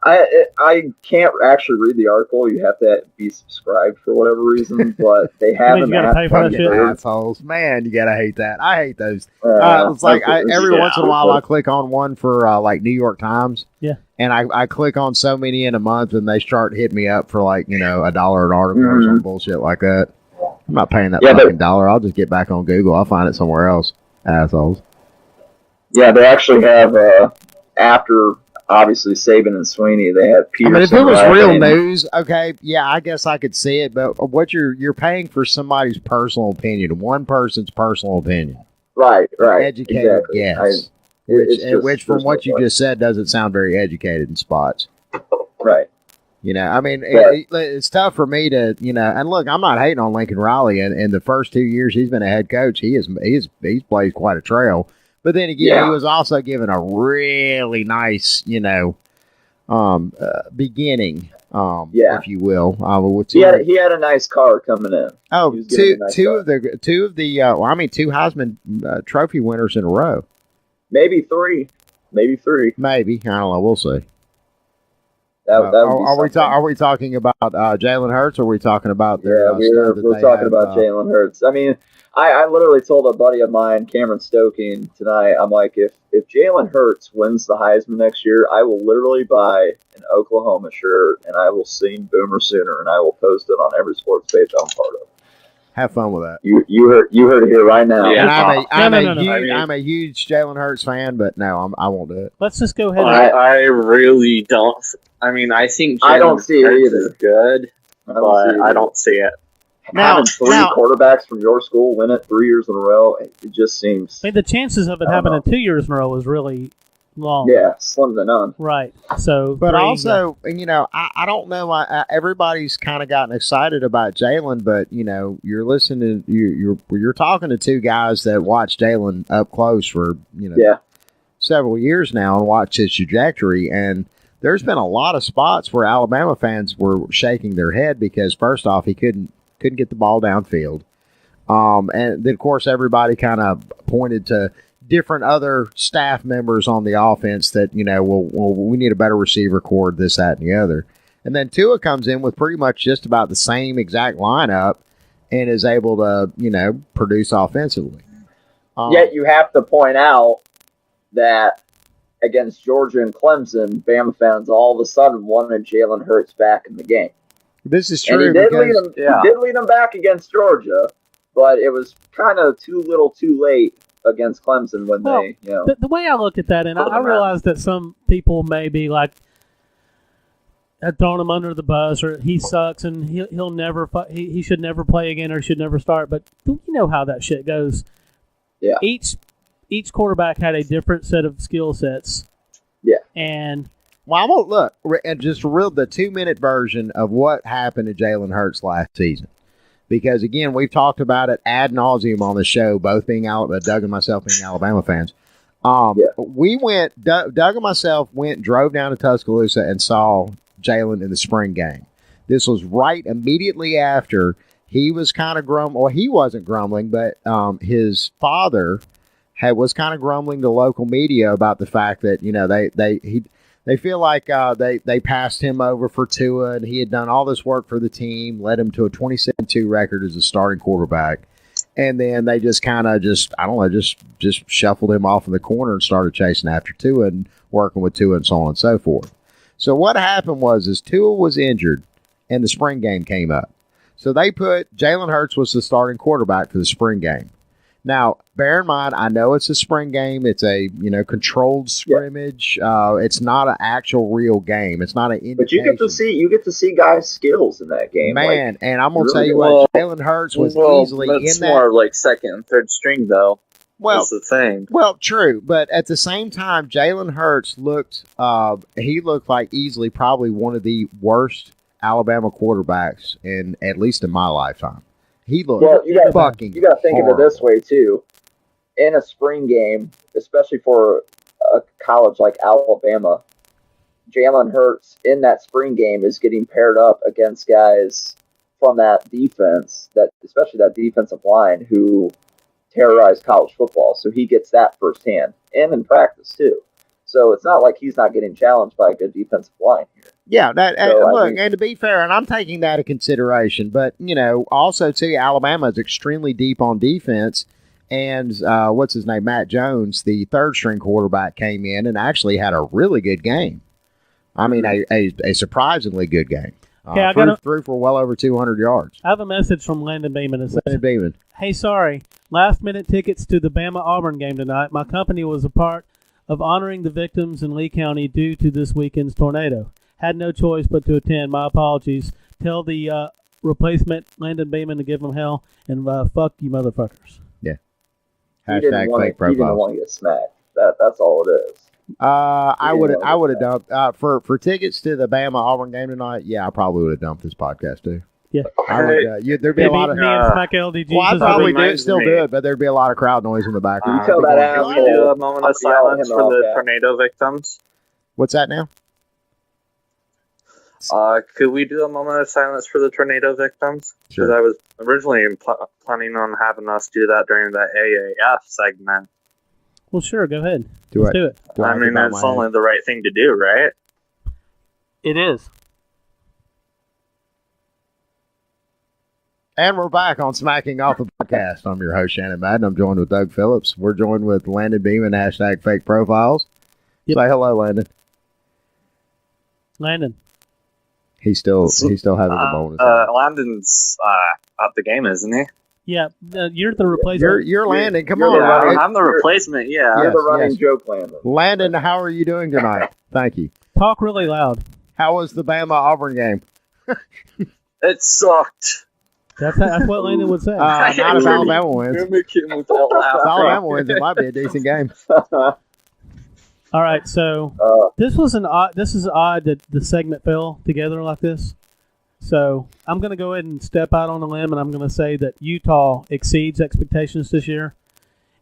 I can't actually read the article. You have to be subscribed for whatever reason, but they have him at assholes. Man, you gotta hate that. I hate those. It's like every once in a while I click on one for like New York Times. Yeah. And I click on so many in a month, and they start hitting me up for like $1 an article or some bullshit like that. I'm not paying that fucking $1. I'll just get back on Google. I'll find it somewhere else. Assholes. Yeah, they actually have after obviously Saban and Sweeney, they have Peterson. I mean, if it was real news, okay, yeah, I guess I could see it. But what you're paying for somebody's personal opinion, one person's personal opinion, right? Educated guess, exactly. which from what you just said doesn't sound very educated in spots, right? I mean, it's tough for me to, and look, I'm not hating on Lincoln Riley. And in the first 2 years he's been a head coach, he's blazed quite a trail. But then again, he was also given a really nice, beginning, if you will. He had a nice car coming in. Oh, two Heisman Trophy winners in a row. Maybe three. Maybe. I don't know. We'll see. Are we talking about Jalen Hurts, or are we talking about we're talking about Jalen Hurts. I mean, I literally told a buddy of mine, Cameron Stoking, tonight, I'm like, if Jalen Hurts wins the Heisman next year, I will literally buy an Oklahoma shirt, and I will sing Boomer Sooner, and I will post it on every sports page I'm part of. Have fun with that. You heard it here right now. Yeah. I'm a huge Jalen Hurts fan, but no, I won't do it. Let's just go ahead. I really don't. I mean, I think Jalen Hurts is good, but I don't see it. Having 3 quarterbacks from your school win it 3 years in a row, it just seems. I mean, the chances of it happening 2 years in a row is really long. Yeah, slim to none. Right. So, but also, I don't know. Everybody's kind of gotten excited about Jalen, but you're listening. You're talking to 2 guys that watched Jalen up close for several years now and watched his trajectory. And there's been a lot of spots where Alabama fans were shaking their head because first off, he couldn't get the ball downfield. And then, of course, everybody kind of pointed to different other staff members on the offense that, we need a better receiver core, this, that, and the other. And then Tua comes in with pretty much just about the same exact lineup and is able to, produce offensively. Yet you have to point out that against Georgia and Clemson, Bama fans all of a sudden wanted Jalen Hurts back in the game. This is true. And he did lead them back against Georgia, but it was kind of too little, too late against Clemson when Well, they, you know. the way I look at that, and I realize that some people may be like throwing him under the bus, or he sucks and he'll never he should never play again or should never start. But you know how that shit goes. Yeah. Each quarterback had a different set of skill sets. Yeah. And well, I'm gonna look and just real the 2-minute version of what happened to Jalen Hurts last season. Because, again, we've talked about it ad nauseum on the show, both being Doug and myself being Alabama fans. We went, Doug and myself drove down to Tuscaloosa and saw Jalen in the spring game. This was right immediately after he was kind of grumbling. Well, he wasn't grumbling, but his father was kind of grumbling to local media about the fact that, you know, they feel like they passed him over for Tua, and he had done all this work for the team, led him to a 27-2 record as a starting quarterback. And then they just kind of just shuffled him off in the corner and started chasing after Tua and working with Tua and so on and so forth. So what happened was Tua was injured, and the spring game came up. So they put Jalen Hurts was the starting quarterback for the spring game. Now, bear in mind, I know it's a spring game. It's a controlled scrimmage. It's not an actual real game. It's not an indication. But you get to see guys' skills in that game, man. And I'm gonna really tell you what, Jalen Hurts was easily in that. That's more like second and third string, though. Well, that's the thing. Well, true, but at the same time, Jalen Hurts looked like easily probably one of the worst Alabama quarterbacks at least in my lifetime. He looked fucking. You got to think horrible. of it this way too. In a spring game, especially for a college like Alabama, Jalen Hurts in that spring game is getting paired up against guys from that defense, especially that defensive line who terrorized college football. So he gets that firsthand, and in practice too. So it's not like he's not getting challenged by a good defensive line here. Yeah, and to be fair, and I'm taking that into consideration, but, also, too, Alabama is extremely deep on defense, and what's his name, Matt Jones, the third-string quarterback, came in and actually had a really good game. I mean, a surprisingly good game. Threw for well over 200 yards. I have a message from Landon Beeman. Landon Beeman. Hey, sorry, last-minute tickets to the Bama-Auburn game tonight. My company was a part of honoring the victims in Lee County due to this weekend's tornado. Had no choice but to attend. My apologies. Tell the replacement Landon Beeman to give him hell, and fuck you motherfuckers. Yeah. Hashtag fake profile. He didn't want to get smacked. That's all it is. I would have dumped for tickets to the Bama Auburn game tonight. Yeah, I probably would have dumped this podcast too. Yeah, there'd be a lot of. I probably still do it, but there'd be a lot of crowd noise in the background. Can we do a moment of silence for the tornado victims? What's that now? Could we do a moment of silence for the tornado victims? Because I was originally planning on having us do that during the AAF segment. Well, sure, go ahead. Let's do it. I mean, that's only the right thing to do, right? It is. And we're back on Smacking Off the Podcast. I'm your host, Shannon Madden. I'm joined with Doug Phillips. We're joined with Landon Beeman, hashtag fake profiles. Yep. Say hello, Landon. Landon. He's still having the bonus. Landon's at the game, isn't he? Yeah, you're the replacement. You're Landon. Come on. I'm the replacement, yeah. You're the running joke, Landon. Landon, how are you doing tonight? Thank you. Talk really loud. How was the Bama-Auburn game? It sucked. That's what Landon would say. Not if Alabama wins. If Alabama wins, it might be a decent game. All right, so this is odd that the segment fell together like this. So I'm going to go ahead and step out on a limb, and I'm going to say that Utah exceeds expectations this year,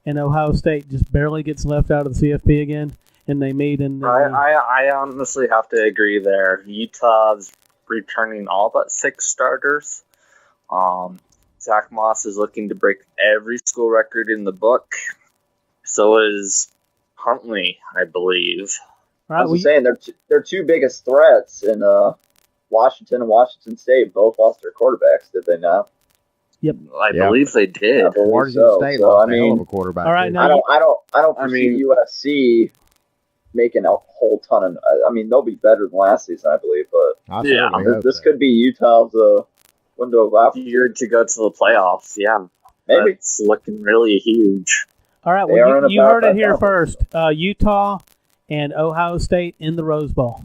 and Ohio State just barely gets left out of the CFP again, and they meet in. I honestly have to agree there. Utah's returning all but 6 starters. Zach Moss is looking to break every school record in the book. So is Huntley, I believe. I was saying their two biggest threats in Washington and Washington State both lost their quarterbacks, did they not? Yep, I believe they did. Washington State lost a hell of a quarterback. All right, I don't foresee USC making a whole ton of. I mean, they'll be better than last season, I believe. But this could be Utah's window of opportunity to go to the playoffs. Yeah. Maybe. It's looking really huge. All right, well, you heard it here first. Utah and Ohio State in the Rose Bowl.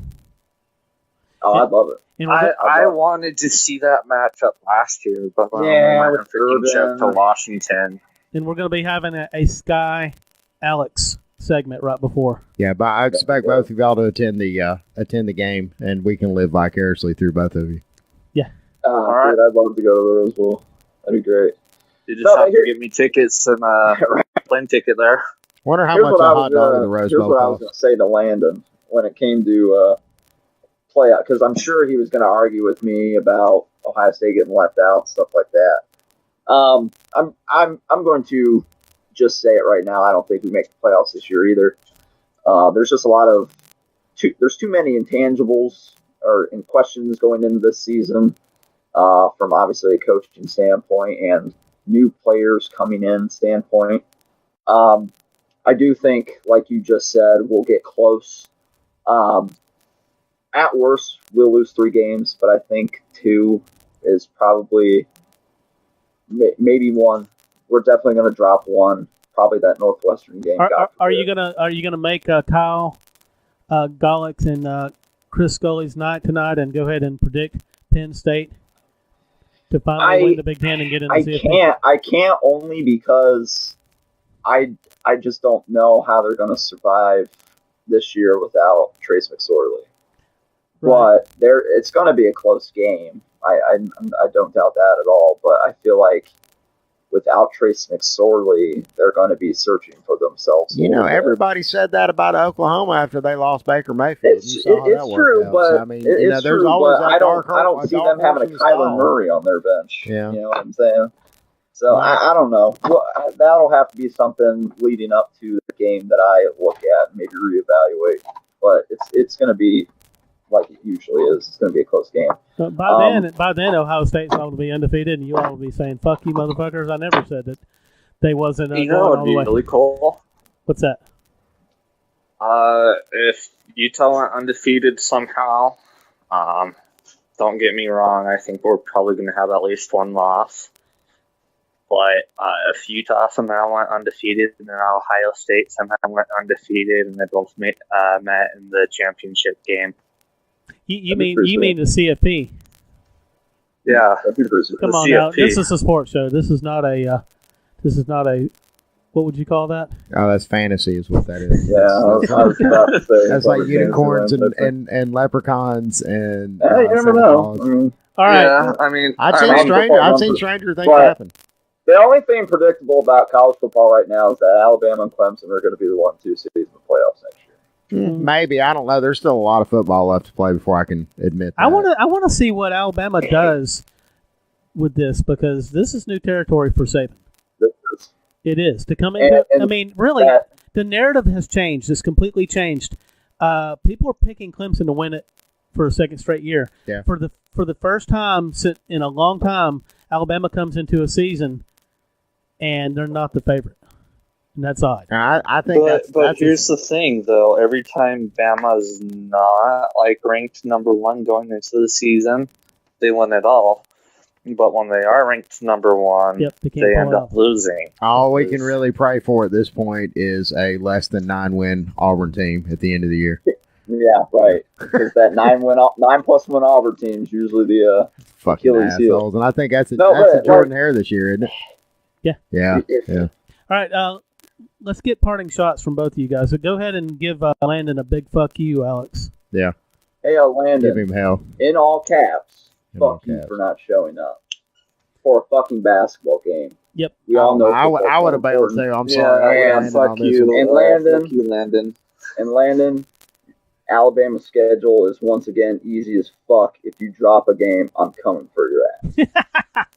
Oh, I love it. And I wanted to see that matchup last year, but with freaking shipped Urban. to Washington. And we're going to be having a Skye Alex segment right before. Yeah, but I expect both of y'all to attend the game, and we can live vicariously through both of you. Yeah. All right. Dude, I'd love to go to the Rose Bowl. That'd be great. You just have to give me tickets and plane ticket there. Wonder how much a hot dog in the Rose Bowl Here's what I was going to say to Landon when it came to playoff, because I'm sure he was going to argue with me about Ohio State getting left out, stuff like that. I'm going to just say it right now. I don't think we make the playoffs this year either. There's just a lot of there's too many intangibles or in questions going into this season from obviously a coaching standpoint and new players coming in standpoint. I do think, like you just said, we'll get close. At worst, we'll lose 3 games, but I think 2 is probably maybe 1. We're definitely going to drop 1. Probably that Northwestern game. Are you gonna make Kyle Gollix and Chris Scully's night tonight and go ahead and predict Penn State to finally win the Big Ten and get in the CFP? I can't only because I just don't know how they're going to survive this year without Trace McSorley. Right. But it's going to be a close game. I don't doubt that at all. But I feel like without Trace McSorley, they're going to be searching for themselves. You know, everybody said that about Oklahoma after they lost Baker Mayfield. It's true, but So, I mean, there's always that I don't see them having a Kyler Murray on their bench. Yeah. You know what I'm saying? So I don't know. Well, that'll have to be something leading up to the game that I look at and maybe reevaluate. But it's going to be like it usually is. It's going to be a close game. But by then, Ohio State's all to be undefeated, and you all will be saying, "Fuck you, motherfuckers!" I never said that they wasn't. You know, it'd be really cool. What's that? If Utah went undefeated somehow, don't get me wrong, I think we're probably going to have at least 1 loss. But if Utah somehow went undefeated and then Ohio State somehow went undefeated and they both met in the championship game. You mean the CFP? Yeah. Come on now. This is a sports show. This is not a. What would you call that? Oh, that's fantasy, is what that is. Yeah, I was about to say. That's like unicorns and leprechauns and. You never know. All right. Yeah, I mean, I've seen stranger things happen. The only thing predictable about college football right now is that Alabama and Clemson are going to be the 1-2 seeds in the playoffs next year. Maybe, I don't know. There's still a lot of football left to play before I can admit that. I want to see what Alabama does with this, because this is new territory for Saban. It is to come into. I mean, really, the narrative has changed. It's completely changed. People are picking Clemson to win it for a second straight year. Yeah. For the first time in a long time, Alabama comes into a season and they're not the favorite. And that's odd. I think but here's the thing, though. Every time Bama's not ranked number 1 going into the season, they win it all. But when they are ranked number 1, they end up losing. All we can really pray for at this point is a less than 9-win Auburn team at the end of the year. Yeah, right. Because that 9+ win Auburn team is usually the fucking Achilles heel. And I think that's a Jordan Hare this year, isn't it? Yeah. Yeah. All right, let's get parting shots from both of you guys. So go ahead and give Landon a big fuck you, Alex. Yeah. Hey, Landon. Give him hell. In all caps, fuck you for not showing up for a fucking basketball game. Yep. We all know. I would have bailed too. I'm sorry. Yeah, fuck you. And Landon. And Landon, Alabama's schedule is once again easy as fuck. If you drop a game, I'm coming for your ass.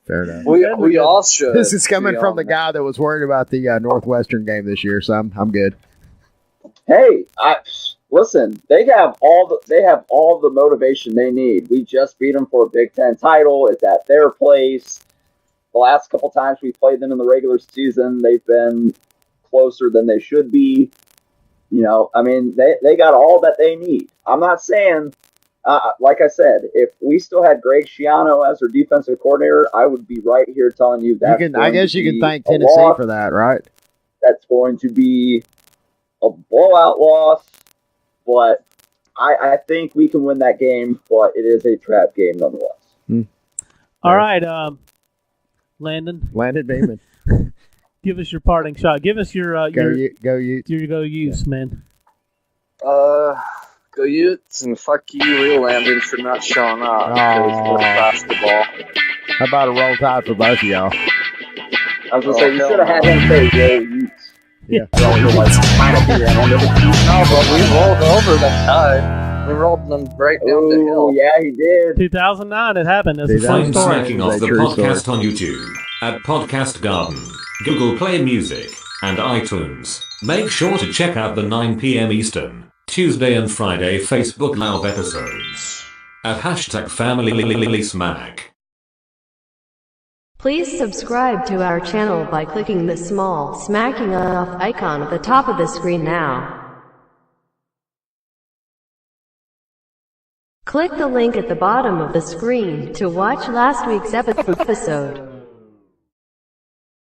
Fair enough. We all should. This is coming from the guy that was worried about the Northwestern game this year, so I'm good. Hey, listen. They have all the motivation they need. We just beat them for a Big Ten title. It's at their place. The last couple times we played them in the regular season, they've been closer than they should be. You know, I mean, they got all that they need. I'm not saying Like I said, if we still had Greg Schiano as our defensive coordinator, I would be right here telling you that. I guess you can thank Tennessee for that, right? That's going to be a blowout loss, but I think we can win that game, but it is a trap game nonetheless. All right, Landon Beeman. Give us your parting shot. Give us your go Utes, man. Go Utes, and fuck you, Real Landon, for not showing up. Because basketball. How about a roll tide for both of y'all? I was going to say, you should have had him say Go Utes. Yeah. No, but we rolled over that time. We rolled them right down the hill. Yeah, he did. 2009, it happened. It's a Find funny story. Smacking Off the podcast on YouTube, at Podcast Garden, Google Play Music, and iTunes. Make sure to check out the 9 p.m. Eastern, Tuesday and Friday Facebook Live episodes at #FamilySmack. Please subscribe to our channel by clicking the small smacking off icon at the top of the screen now. Click the link at the bottom of the screen to watch last week's episode.